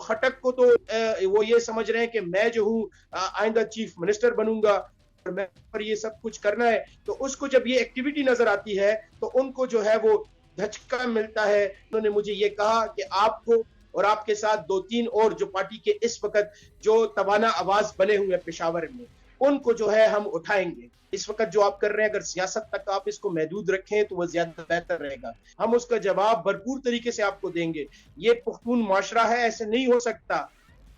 खटक को तो वो ये समझ रहे हैं कि मैं जो हूँ आइंदा चीफ मिनिस्टर बनूंगा और मैं पर ये सब कुछ करना है, तो उसको जब ये एक्टिविटी नजर आती है तो उनको जो है वो धचका मिलता है। उन्होंने मुझे ये कहा कि आपको और आपके साथ दो तीन और जो पार्टी के इस वक्त जो तवाना आवाज बने हुए हैं पेशावर में, उनको जो है हम उठाएंगे। इस वक्त जो आप कर रहे हैं, अगर सियासत तक आप इसको महदूद रखें तो वो ज्यादा बेहतर रहेगा। हम उसका जवाब भरपूर तरीके से आपको देंगे। ये पुख्तून माशरा है, ऐसे नहीं हो सकता।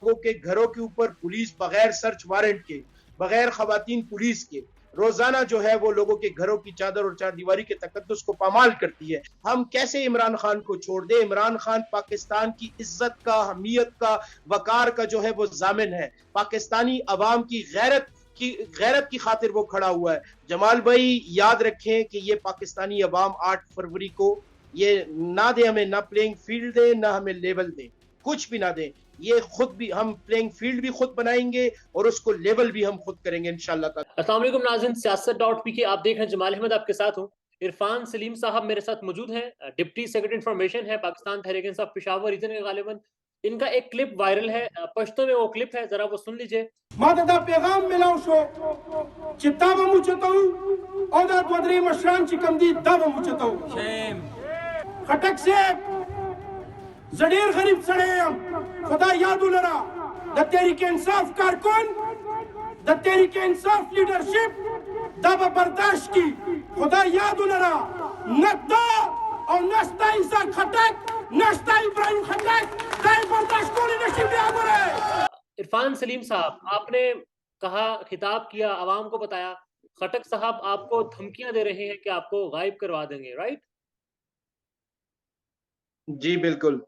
लोगों के घरों के ऊपर पुलिस बगैर सर्च वारंट के, बगैर खवातीन पुलिस के, रोजाना जो है वो लोगों के घरों की चादर और चारदीवारी के तकद्दुस को पामाल करती है। हम कैसे इमरान खान को छोड़ दे? इमरान खान पाकिस्तान की इज्जत का, हमीयत का, वकार का जो है वो जामिन है। पाकिस्तानी अवाम की गैरत की खातिर वो खड़ा हुआ है। जमाल भाई याद रखें कि ये पाकिस्तानी अवाम 8 फरवरी को ये ना दे हमें, ना प्लेइंग फील्ड दे, ना हमें लेवल दे, कुछ भी ना दे। ये खुद भी हम प्लेइंग फील्ड भी खुद बनाएंगे और उसको लेवल भी हम खुद करेंगे इंशाल्लाह ताला। अस्सलाम वालेकुम नाज़रीन, सियासत.पी आप देख रहे हैं। जमाल अहमद आपके साथ हूँ। इरफान सलीम साहब मेरे साथ मौजूद हैं, डिप्टी सेक्रेटरी इंफॉर्मेशन है पाकिस्तान तहरीक इंसाफ पेशावर रीजन के गालिबन। इनका एक क्लिप वायरल है, पश्तो में वो क्लिप है, जरा वो सुन लीजिए। मादा पैगाम मिलाओ शो चित्तावा मुचताऊ औदा द्वदरी मशरान चिकमदी दावा मुचताऊ खटक से जडीर गरीब सड़ेम खुदा याद उलरा द तहरीक इंसाफ कारकुन, द तहरीक इंसाफ लीडरशिप दावा बर्दाश्त की खुदा याद उलरा नद्दा और नस्ता इंसा खटक नस्ता इब्राहिम खटक दाई बर्दाश्त को नसीब याद है। इरफान सलीम साहब, आपने कहा, खिताब किया, आवाम को बताया, खटक साहब आपको धमकियां दे रहे हैं कि आपको गायब करवा देंगे, राइट? जी बिल्कुल।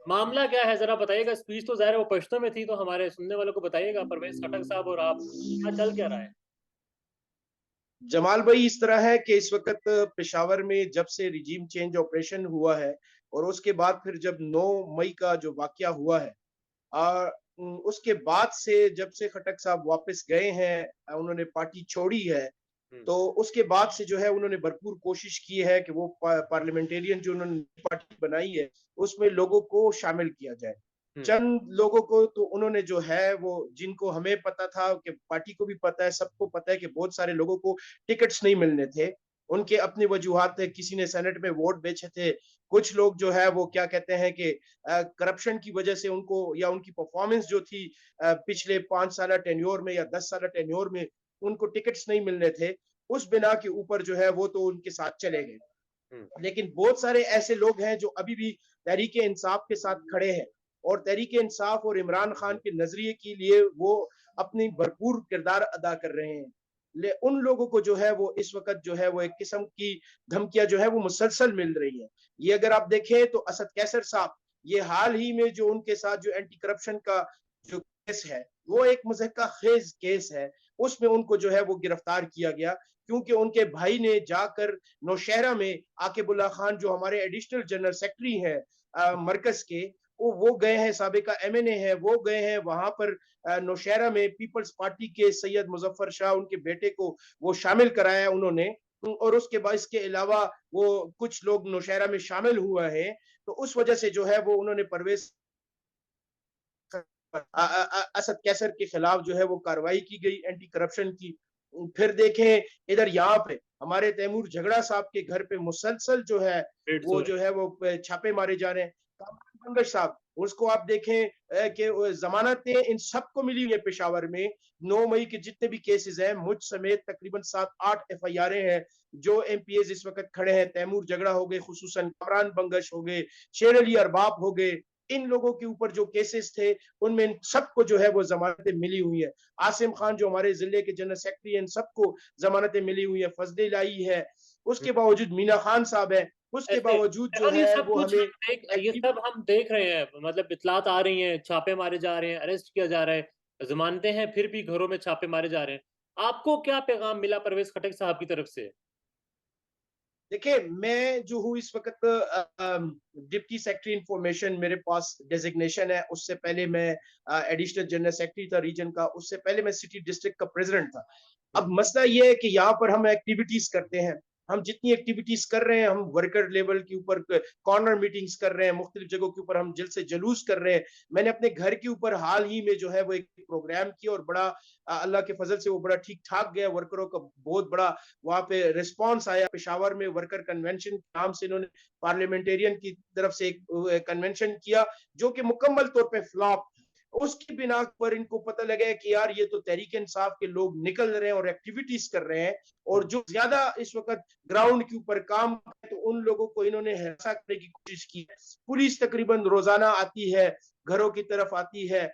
मामला क्या है, जरा बताइएगा। स्पीच तो ज़ाहिर है वो पश्तो में थी, तो हमारे सुनने वालों को बताइएगा। परवेज खटक साहब और आप, क्या चल क्या रहा है? जमाल भाई इस तरह है कि इस वक्त पेशावर में जब से रिजीम चेंज ऑपरेशन हुआ है और उसके बाद फिर जब 9 मई का जो वाकया हुआ है, आ, उसके बाद से जब से खटक साहब वापस गए हैं, उन्होंने पार्टी छोड़ी है, तो उसके बाद से जो है उन्होंने भरपूर कोशिश की है कि वो पार्लियामेंटेरियन जो उन्होंने पार्टी बनाई है उसमें लोगों को शामिल किया जाए। चंद लोगों को तो उन्होंने जो है वो, जिनको हमें पता था कि पार्टी को भी पता है, सबको पता है कि बहुत सारे लोगों को टिकट्स नहीं मिलने थे, उनके अपनी वजूहात थे। किसी ने सेनेट में वोट बेचे थे, कुछ लोग जो है वो क्या कहते हैं कि करप्शन की वजह से उनको, या उनकी परफॉर्मेंस जो थी पिछले 5 साल टेन्योर में या 10 साल टेन्योर में, उनको टिकट्स नहीं मिलने थे। उस बिना के ऊपर जो है वो तो उनके साथ चले गए। लेकिन बहुत सारे ऐसे लोग हैं जो अभी भी तहरीक इंसाफ के साथ खड़े हैं और तहरीक इंसाफ और इमरान खान के नजरिए के लिए वो अपनी भरपूर किरदार अदा कर रहे हैं। उन लोगों को जो है वो इस वक्त जो है वो एक किस्म की धमकियां जो है वो मुसलसल मिल रही है। ये अगर आप देखें तो असद कैसर साहब, ये हाल ही में जो उनके साथ जो एंटी करप्शन का जो केस है वो एक मज़हका खेज केस है, उसमें उनको जो है वो गिरफ्तार किया गया क्योंकि उनके भाई ने जाकर नौशहरा में आकिबुल्ला खान जो हमारे एडिशनल जनरल सेक्रेटरी हैं मरकज के, वो गए हैं, साबिका एमएनए है, वो गए हैं वहां पर नौशहरा में पीपल्स पार्टी के सैयद मुजफ्फर शाह, उनके बेटे को वो शामिल कराया उन्होंने। और उसके बाद इसके अलावा वो कुछ लोग नौशहरा में शामिल हुए हैं, तो उस वजह से जो है वो उन्होंने परवेज असद कैसर के खिलाफ जो है वो कार्रवाई की गई एंटी करप्शन की। फिर देखें इधर यहाँ पे हमारे तैमूर झगड़ा साहब के घर पे मुसलसल जो है वो छापे मारे जा रहे हैं। कामरान साहब, उसको आप देखें कि जमानतें इन सबको मिली हुई है पेशावर में। 9 मई के जितने भी केसेस हैं, मुझ समेत तकरीबन 7-8 एफआईआर हैं जो एमपीएस इस वक्त खड़े हैं। तैमूर झगड़ा हो गए, खुसूसन कामरान बंगश हो गए, शेर अली अरबाब हो गए, इन लोगों के ऊपर जो केसेस थे उनमें सबको जो है वो जमानतें मिली हुई है। आसिम खान जो हमारे जिले के जनरल सेक्रेटरी हैं, सबको जमानतें मिली हुई है। फजले लाई है, उसके बावजूद मीना खान साहब है, उसके बावजूद जो है वो हमें ये सब हम देख रहे हैं, मतलब इतलात आ रही हैं, छापे मारे जा रहे हैं, अरेस्ट किया जा रहा है, जमानतें हैं, फिर भी घरों में छापे मारे जा रहे हैं। आपको क्या पैगाम मिला परवेज खटक साहब की तरफ से? देखिए, मैं जो हूँ इस वक्त डिप्टी सेक्रेटरी इंफॉर्मेशन, मेरे पास डेजिग्नेशन है। उससे पहले मैं एडिशनल जनरल सेक्रेटरी था रीजन का, उससे पहले मैं सिटी डिस्ट्रिक्ट का प्रेसिडेंट था। अब मसला ये है कि यहाँ पर हम एक्टिविटीज करते हैं, हम जितनी एक्टिविटीज कर रहे हैं, हम वर्कर लेवल के ऊपर कॉर्नर मीटिंग्स कर रहे हैं, मुख्तलिफ जगहों के ऊपर हम जल से जलूस कर रहे हैं। मैंने अपने घर के ऊपर हाल ही में जो है वो एक प्रोग्राम किया और बड़ा अल्लाह के फजल से वो बड़ा ठीक ठाक गया। वर्करों का बहुत बड़ा वहां पे रिस्पॉन्स आया। पेशावर में वर्कर कन्वेंशन नाम से इन्होंने पार्लियामेंटेरियन की तरफ से एक कन्वेंशन किया जो कि मुकम्मल तौर पर फ्लॉप। उसकी बिना पर इनको पता लगा कि यार ये तो तहरीक इंसाफ के लोग निकल रहे हैं और एक्टिविटीज कर रहे हैं, और जो ज्यादा इस वक्त ग्राउंड के ऊपर काम है तो उन लोगों को इन्होंने हिरासा करने की कोशिश की है। पुलिस तकरीबन रोजाना आती है, घरों की तरफ आती है,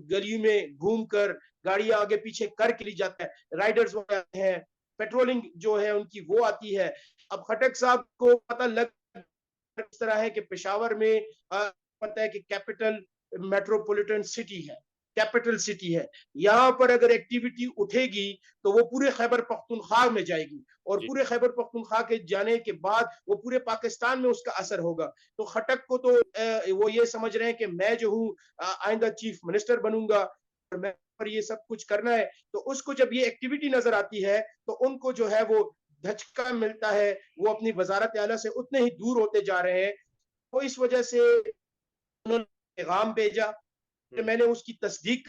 गली में घूमकर गाड़ियां आगे पीछे करके ली जाता है, राइडर्स आते हैं, पेट्रोलिंग जो है उनकी वो आती है। अब खटक साहब को पता लग इस तरह है कि पेशावर में पता है कि कैपिटल मेट्रोपॉलिटन सिटी है, कैपिटल सिटी है। यहाँ पर अगर एक्टिविटी उठेगी तो वो पूरे खैबर पख्तूनख्वा में जाएगी, और पूरे खैबर पख्तूनख्वा के जाने के बाद वो पूरे पाकिस्तान में उसका असर होगा। तो खटक को तो वो ये समझ रहे हैं कि मैं जो हूँ आइंदा चीफ मिनिस्टर बनूंगा और मैं पर ये सब कुछ करना है। तो उसको जब ये एक्टिविटी नजर आती है तो उनको जो है वो धचका मिलता है, वो अपनी वजारत आला से उतने ही दूर होते जा रहे हैं। तो इस वजह से उन्होंने पैगाम भेजा कि मैंने उसकी तस्दीक,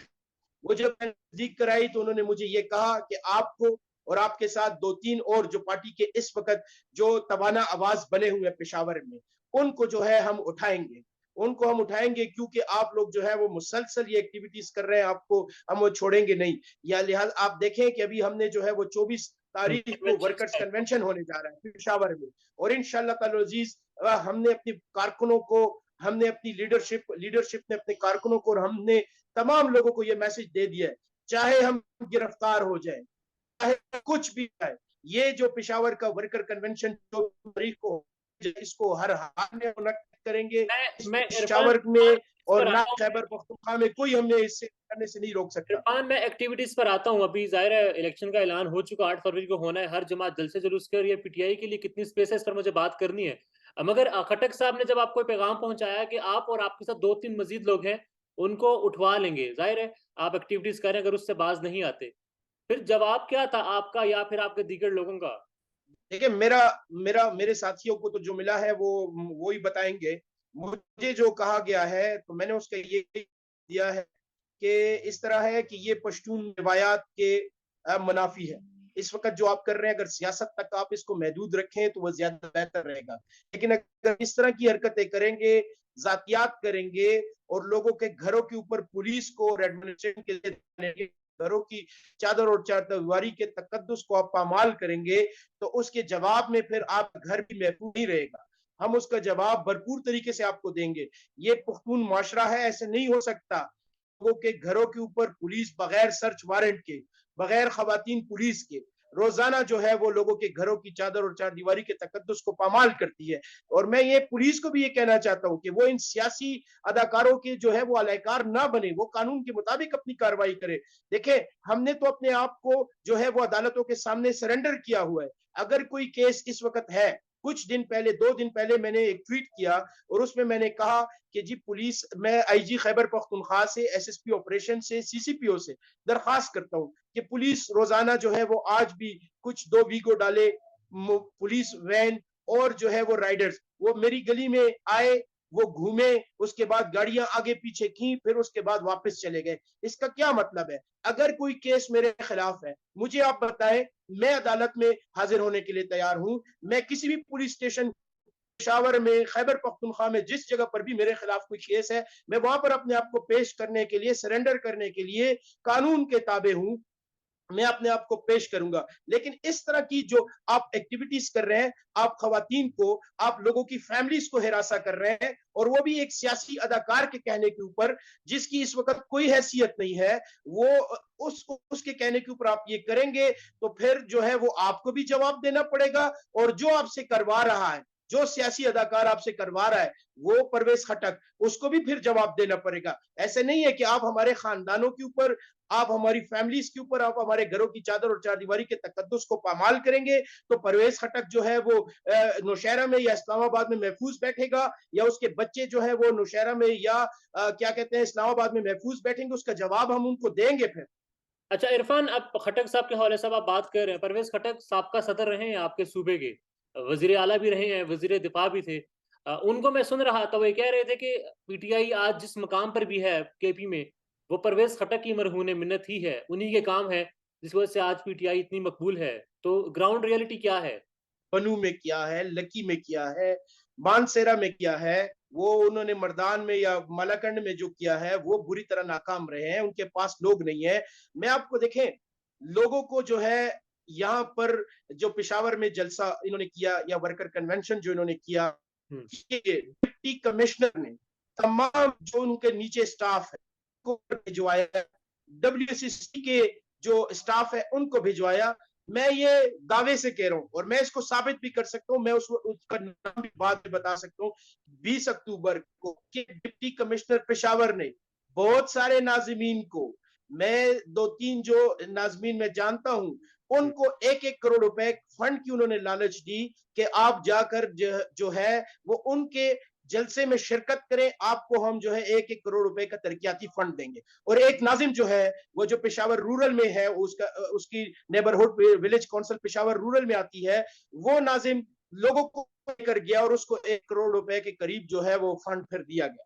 वो जब मैंने तस्दीक कराई तो उन्होंने मुझे ये कहा कि आपको और आपके साथ 2-3 और जो पार्टी के इस वक्त जो तवाना आवाज बने हुए हैं पेशावर में, उनको जो है हम उठाएंगे, उनको हम उठाएंगे क्योंकि आप लोग जो है वो मुसलसल ये एक्टिविटीज कर रहे हैं, आपको हम वो छोड़ेंगे नहीं। या लिहाज आप देखें कि अभी हमने जो है वो 24 तारीख को वर्कर्स कन्वेंशन होने जा रहा है पेशावर में, और इंशाल्लाह ताला अजीज हमने अपनी कारकुनों को, हमने अपनी लीडरशिप ने अपने कारकुनों को और हमने तमाम लोगों को ये मैसेज दे दिया है, चाहे हम गिरफ्तार हो जाए, चाहे कुछ भी है, ये जो पेशावर का वर्कर कन्वेंशन 24 तारीख को, इसको हर हाल में मुनक्किद करेंगे। मैं पेशावर में और ना खैबर पख्तूनख्वा में कोई हमने इससे करने से नहीं रोक सकता। इरफान, मैं एक्टिविटीज पर आता हूँ। अभी जाहिर है इलेक्शन का ऐलान हो चुका, 8 फरवरी को होना है, हर जमात जलसे जुलूस कर, ये पीटीआई के लिए कितनी स्पेस है इस पर मुझे बात करनी है। मगर खटक साहब ने जब आपको पैगाम पहुंचाया कि आप और आपके साथ 2-3 मजीद लोग हैं, उनको उठवा लेंगे, जाहिर है आप एक्टिविटीज करें अगर उससे बाज नहीं आते, फिर जवाब क्या था आपका या फिर आपके दीगर लोगों का? देखिए मेरा मेरा मेरे साथियों को तो जो मिला है वो ही बताएंगे। मुझे जो कहा गया है तो मैंने उसका ये दिया है कि इस तरह है कि ये पश्तून रिवायात के मुनाफी है। इस वक्त जो आप कर रहे हैं अगर सियासत तक आप इसको महदूद रखें तो वह ज्यादा बेहतर रहेगा, लेकिन अगर इस तरह की हरकतें करेंगे, जातियात करेंगे और लोगों के घरों के ऊपर पुलिस को और एडमिनिस्ट्रेशन के लिए घरों की चादर और चारदीवारी के तकद्दुस को आप पामाल करेंगे, तो उसके जवाब में फिर आप घर भी महफूज नहीं रहेगा। हम उसका जवाब भरपूर तरीके से आपको देंगे। ये पुख्तून माशरा है, ऐसे नहीं हो सकता। लोगों के घरों के ऊपर पुलिस बगैर सर्च वारंट के, बगैर खवातीन पुलिस के रोजाना जो है वो लोगों के घरों की चादर और चारदीवारी के तकद्दुस को पामाल करती है। और मैं ये पुलिस को भी ये कहना चाहता हूँ कि वो इन सियासी अदाकारों के जो है वो अलहकार ना बने, वो कानून के मुताबिक अपनी कार्रवाई करे। देखे हमने तो अपने आप को जो है वो अदालतों के सामने सरेंडर किया हुआ है। अगर कोई केस इस वक्त है, कुछ दिन पहले 2 दिन पहले मैंने एक ट्वीट किया और उसमें मैंने कहा कि जी पुलिस, मैं आईजी खैबर पख्तूनख्वा से, एसएसपी ऑपरेशन से, सीसीपीओ से दरखास्त करता हूं कि पुलिस रोजाना जो है वो आज भी कुछ 2 वीगो डाले, पुलिस वैन और जो है वो राइडर्स वो मेरी गली में आए, वो घूमे, उसके बाद गाड़ियां आगे पीछे की, फिर उसके बाद वापस चले गए। इसका क्या मतलब है? अगर कोई केस मेरे खिलाफ है, मुझे आप बताएं, मैं अदालत में हाजिर होने के लिए तैयार हूं। मैं किसी भी पुलिस स्टेशन पेशावर में, खैबर पख्तूनख्वा में, जिस जगह पर भी मेरे खिलाफ कोई केस है, मैं वहां पर अपने आप को पेश करने के लिए, सरेंडर करने के लिए कानून के ताबे हूं, मैं अपने आप को पेश करूंगा। लेकिन इस तरह की जो आप एक्टिविटीज कर रहे हैं, आप खवातीन को, आप लोगों की फैमिलीज को हिरासा कर रहे हैं, और वो भी एक सियासी अदाकार के कहने के ऊपर, जिसकी इस वक्त कोई हैसियत नहीं है, वो उसके कहने के ऊपर आप ये करेंगे, तो फिर जो है वो आपको भी जवाब देना पड़ेगा, और जो आपसे करवा रहा है, जो सियासी अदाकार आपसे करवा रहा है, वो परवेज खटक, उसको भी फिर जवाब देना पड़ेगा। ऐसे नहीं है कि आप हमारे खानदानों के ऊपर, आप हमारी फैमिलीज के ऊपर, आप हमारे घरों की चादर और चारदीवारी के तकद्दुस को पामाल करेंगे तो परवेज खटक जो है वो नौशहरा में या इस्लामाबाद में महफूज बैठेगा, या उसके बच्चे जो है वो नौशहरा में या क्या कहते हैं इस्लामाबाद में महफूज बैठेंगे। उसका जवाब हम उनको देंगे। फिर अच्छा इरफान, अब खट्टक साहब के हवाले से आप बात कर रहे हैं, परवेज खट्टक साबका सदर रहे हैं आपके सूबे के, वजीर आला भी रहे हैं, वजीर दिफा भी थे। उनको मैं सुन रहा था, वो ये कह रहे थे कि पीटीआई आज जिस मकाम पर भी है केपी में, वो परवेज खट्टक की मरहून मिन्नत ही है, उन्हीं के काम है जिस वजह से आज पीटीआई इतनी मकबूल है। तो ग्राउंड रियलिटी क्या है? बनू में किया है, लकी में किया है, मानसेरा में किया है, वो उन्होंने मर्दान में या मलाकंड में जो किया है वो बुरी तरह नाकाम रहे हैं, उनके पास लोग नहीं है। मैं आपको देखें, लोगों को जो है यहाँ पर जो पेशावर में जलसा इन्होंने किया या वर्कर कन्वेंशन जो इन्होंने किया, डिप्टी कमिश्नर ने तमाम जो उनके नीचे स्टाफ है को भिजवाया, WCC के जो स्टाफ है उनको भिजवाया। मैं ये दावे से कह रहा हूं और मैं इसको साबित भी कर सकता हूं, मैं उसका नाम भी बाद में बता सकता हूं। 20 अक्टूबर को डिप्टी कमिश्नर पेशावर ने बहुत सारे नाजिमीन को, मैं 2-3 जो नाजमीन मैं जानता हूं, उनको 1-1 करोड़ रुपए फंड की उन्होंने लालच दी कि आप जाकर जो है वो उनके जलसे में शिरकत करें, आपको हम जो है 1-1 करोड़ रुपए का तरक्याती फंड देंगे। और एक नाजिम जो है वो जो पेशावर रूरल में है, उसकी neighbourhood village council Peshawar rural में आती है, वो नाजिम लोगों को लेकर गया और उसको 1 करोड़ रुपए के करीब जो है वो फंड फिर दिया गया।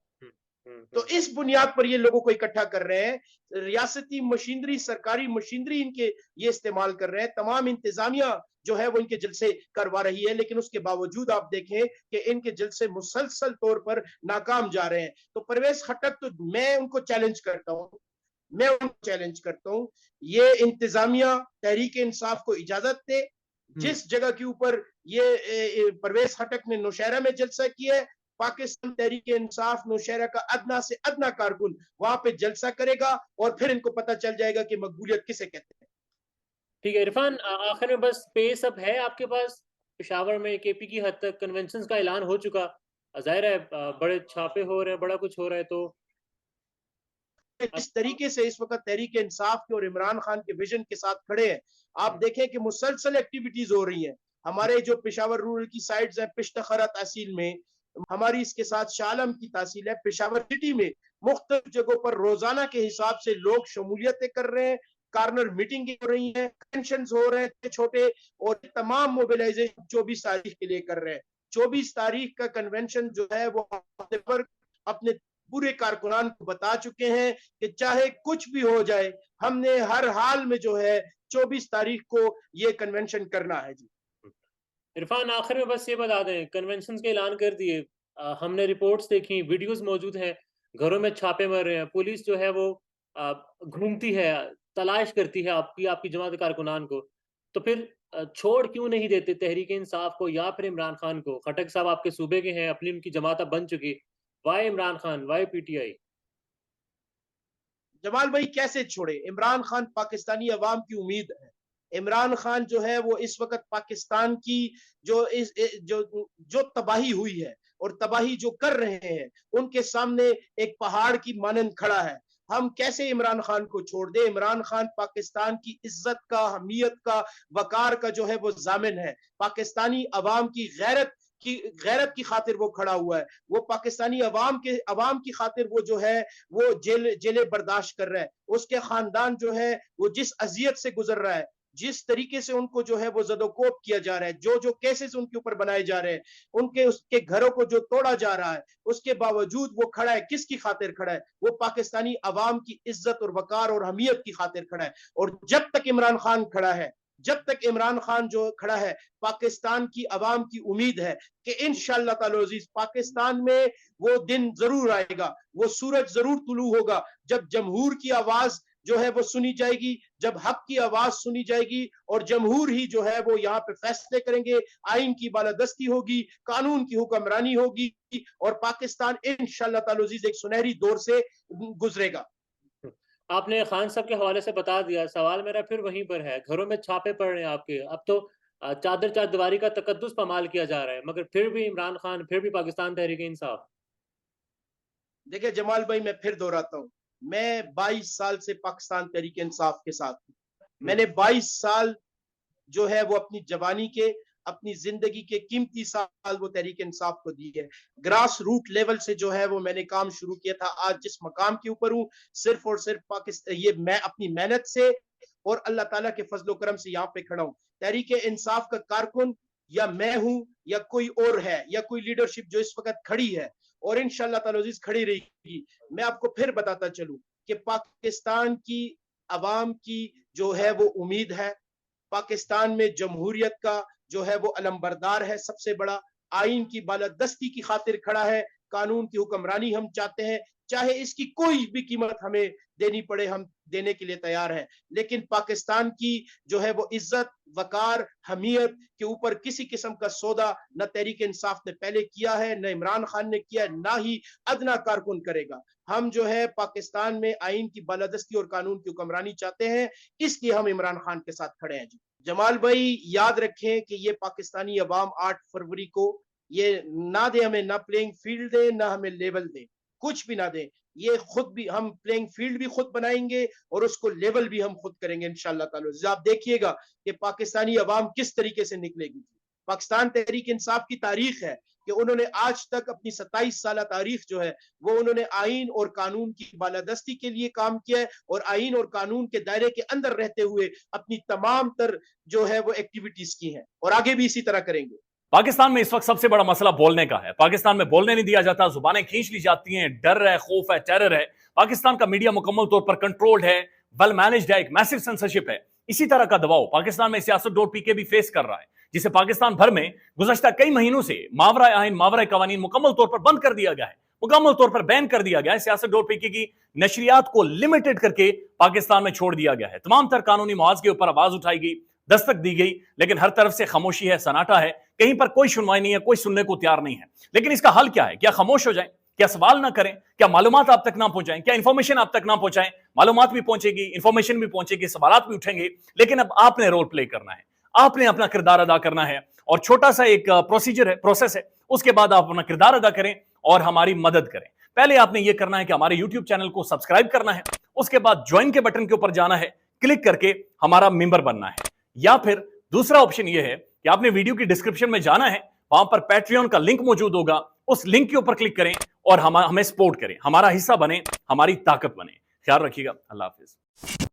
तो इस बुनियाद पर ये लोगों को इकट्ठा कर रहे हैं, रियासती मशीनरी, सरकारी मशीनरी इनके ये इस्तेमाल कर रहे हैं, तमाम इंतजामिया जो है वो इनके जलसे करवा रही है, लेकिन उसके बावजूद आप देखें कि इनके जलसे मुसलसल तौर पर नाकाम जा रहे हैं। तो परवेज खट्टक, तो मैं उनको चैलेंज करता हूं, ये इंतजामिया तहरीक इंसाफ को इजाजत दे, जिस जगह के ऊपर ये परवेज खट्टक ने नौशहरा में जलसा किया है, पाकिस्तान तहरीक इंसाफ नौशहरा का अदना से अदना कारकुन वहां पे जलसा करेगा और फिर इनको पता चल जाएगा कि मकबूलियत किसे कहते हैं। ठीक है इरफान, आखिर में बस पेस अब है आपके पास, पेशावर में केपी की हद तक कन्वेंशन का ऐलान हो चुका, जाहिर है बड़े छापे हो रहे हैं, बड़ा कुछ हो रहा है, तो इस तरीके से इस वक्त तहरीक इंसाफ के और इमरान खान के विजन के साथ खड़े हैं, आप देखें कि मुसलसल एक्टिविटीज हो रही हैं। हमारे जो पेशावर रूरल की साइड्स हैं, पिश्तखरा तहसील में हमारी, इसके साथ शालम की तहसील है, पेशावर सिटी में मुख्तलिफ जगहों पर रोजाना के हिसाब से लोग शमूलियतें कर रहे हैं, कार्नर मीटिंग हो रही हैं, कन्वेंशन हो रहे हैं छोटे, और तमाम मोबिलाइजेशन 24 तारीख के लिए कर रहे हैं। 24 तारीख का कन्वेंशन जो है वो अपने पूरे कारकुनान को बता चुके हैं कि चाहे कुछ भी हो जाए, हमने हर हाल में जो है 24 तारीख को ये कन्वेंशन करना है। जी इरफान, आखिर में बस ये बता दें, कन्वेंशन के ऐलान कर दिए, हमने रिपोर्ट्स देखी, वीडियोस मौजूद हैं, घरों में छापे मर रहे हैं, पुलिस जो है वो घूमती है, तलाश करती है आपकी जमात कारकुनान को, तो फिर छोड़ क्यों नहीं देते तहरीक इंसाफ को या फिर इमरान खान को? खट्टक साहब आपके सूबे के हैं, अपनी उनकी जमात बन चुकी, why Imran Khan, why PTI? Jamal भाई, कैसे छोड़े? इमरान खान पाकिस्तानी अवाम की उम्मीद है। इमरान खान जो है वो इस वक्त पाकिस्तान की जो तबाही हुई है और तबाही जो कर रहे हैं, उनके सामने एक पहाड़ की मानंद खड़ा है। हम कैसे इमरान खान को छोड़ दे? इमरान खान पाकिस्तान की इज्जत का, हमीयत का, वकार का जो है वो जामिन है। पाकिस्तानी अवाम की गैरत की खातिर वो खड़ा हुआ है। वो पाकिस्तानी अवाम की खातिर वो जो है वो जेलें बर्दाश्त कर रहा है। उसके खानदान जो है वो जिस अजियत से गुजर रहा है, जिस तरीके से उनको जो है वो जदोकोब किया जा रहा है, जो केसेस उनके ऊपर बनाए जा रहे हैं, उसके घरों को जो तोड़ा जा रहा है, उसके बावजूद वो खड़ा है। किसकी खातिर खड़ा है? वो पाकिस्तानी अवाम की इज्जत और वकार और हमीयत की खातिर खड़ा है। और जब तक इमरान खान खड़ा है, जब तक इमरान खान जो खड़ा है, पाकिस्तान की अवाम की उम्मीद है कि इंशाअल्लाह ताला अजीज पाकिस्तान में वो दिन जरूर आएगा, वो सूरज जरूर तुलू होगा, जब जमहूर की आवाज जो है वो सुनी जाएगी, जब हक की आवाज सुनी जाएगी, और जमहूर ही जो है वो यहाँ पे फैसले करेंगे, आइन की बालादस्ती होगी, कानून की हुक्मरानी होगी, और पाकिस्तान इंशाअल्लाह ताला अजीज एक सुनहरी दौर से गुजरेगा। आपने खान साहब के हवाले से बता दिया, सवाल मेरा फिर वहीं पर है, घरों में छापे पड़ रहे हैं आपके, अब तो चादर चारदीवारी का तकद्दुस पमाल किया जा रहा है, मगर फिर भी इमरान खान, फिर भी पाकिस्तान तहरीक इंसाफ। देखिए जमाल भाई, मैं फिर दोहराता हूँ, मैं 22 साल से पाकिस्तान तहरीक इंसाफ के साथ हूँ। मैंने 22 साल जो है वो अपनी जवानी के, अपनी जिंदगी के कीमती साल वो तहरीक इंसाफ को दी है। ग्रास रूट लेवल से जो है वो मैंने काम शुरू किया था। आज जिस मकाम के ऊपर हूँ, सिर्फ और सिर्फ पाकिस्तान, ये मैं अपनी मेहनत से और अल्लाह ताला के फजलो करम से यहाँ पे खड़ा हूँ। तहरीक इंसाफ का कारकुन या मैं हूं या कोई और है या कोई लीडरशिप जो इस वक्त खड़ी है और इंशाअल्लाह ताला अज़ीज़ खड़ी रहेगी। मैं आपको फिर बताता चलूं कि पाकिस्तान की अवाम की जो है वो उम्मीद है, पाकिस्तान में जमहूरियत का जो है वो अलमबरदार है, सबसे बड़ा आइन की बालादस्ती की खातिर खड़ा है, कानून की हुक्मरानी हम चाहते हैं, चाहे इसकी कोई भी कीमत हमें देनी पड़े हम देने के लिए तैयार हैं। लेकिन पाकिस्तान की जो है वो इज्जत, वकार, हमीयत के ऊपर किसी किस्म का सौदा न तहरीक इंसाफ ने पहले किया है, न इमरान खान ने किया है, ना ही अदना कारकुन करेगा। हम जो है पाकिस्तान में आइन की बालादस्ती और कानून की हुक्मरानी चाहते हैं, इसलिए हम इमरान खान के साथ खड़े हैं। जी जमाल भाई, याद रखें कि ये पाकिस्तानी अवाम 8 फरवरी को ये ना दे हमें, ना प्लेइंग फील्ड दे, ना हमें लेवल दे, कुछ भी ना दे। ये खुद भी हम प्लेइंग फील्ड भी खुद बनाएंगे और उसको लेवल भी हम खुद करेंगे इंशाअल्लाह ताला। आप देखिएगा कि पाकिस्तानी अवाम किस तरीके से निकलेगी। पाकिस्तान तहरीक इंसाफ की तारीख है कि उन्होंने आज तक अपनी 27 साल तारीख जो है वो उन्होंने आइन और कानून की बालादस्ती के लिए काम किया है और आइन और कानून के दायरे के अंदर रहते हुए अपनी तमाम तर जो है वो एक्टिविटीज की हैं और आगे भी इसी तरह करेंगे। पाकिस्तान में इस वक्त सबसे बड़ा मसला बोलने का है। पाकिस्तान में बोलने नहीं दिया जाता, जुबानें खींच ली जाती हैं, डर है, खौफ है, टेरर है। पाकिस्तान का मीडिया मुकम्मल तौर पर कंट्रोल्ड है, वेल मैनेज्ड है, एक मैसिव सेंसरशिप है। इसी तरह का दबाव पाकिस्तान में siyaset.pk भी फेस कर रहा है, जिसे पाकिस्तान भर में गुज़श्ता कई महीनों से मावरा आइन, मावरा कवानीन मुकम्मल तौर पर बंद कर दिया गया है, मुकम्मल तौर पर बैन कर दिया गया है। siyaset.pk की नशरियात को लिमिटेड करके पाकिस्तान में छोड़ दिया गया है। तमाम तर कानूनी मुआवजे के ऊपर आवाज उठाई गई, दस्तक दी गई, लेकिन हर तरफ से खामोशी है, सन्नाटा है, कहीं पर कोई सुनवाई नहीं है, कोई सुनने को तैयार नहीं है। लेकिन इसका हल क्या है? क्या खामोश हो जाएं? क्या सवाल ना करें? क्या मालूमात आप तक ना पहुंचाएं? क्या इंफॉर्मेशन आप तक ना पहुंचाएं? मालूमात भी पहुंचेगी, इंफॉर्मेशन भी पहुंचेगी, सवालात भी उठेंगे, लेकिन अब आपने रोल प्ले करना है, आपने अपना किरदार अदा करना है। और छोटा सा एक प्रोसीजर है, प्रोसेस है, उसके बाद आप अपना किरदार अदा करें और हमारी मदद करें। पहले आपने यह करना है कि हमारे यूट्यूब चैनल को सब्सक्राइब करना है, उसके बाद ज्वाइन के बटन के ऊपर जाना है, क्लिक करके हमारा मेंबर बनना है। या फिर दूसरा ऑप्शन यह है कि आपने वीडियो की डिस्क्रिप्शन में जाना है, वहां पर पैट्रियन का लिंक मौजूद होगा, उस लिंक के ऊपर क्लिक करें और हमें सपोर्ट करें, हमारा हिस्सा बने, हमारी ताकत बने। ख्याल रखिएगा। अल्लाह हाफिज।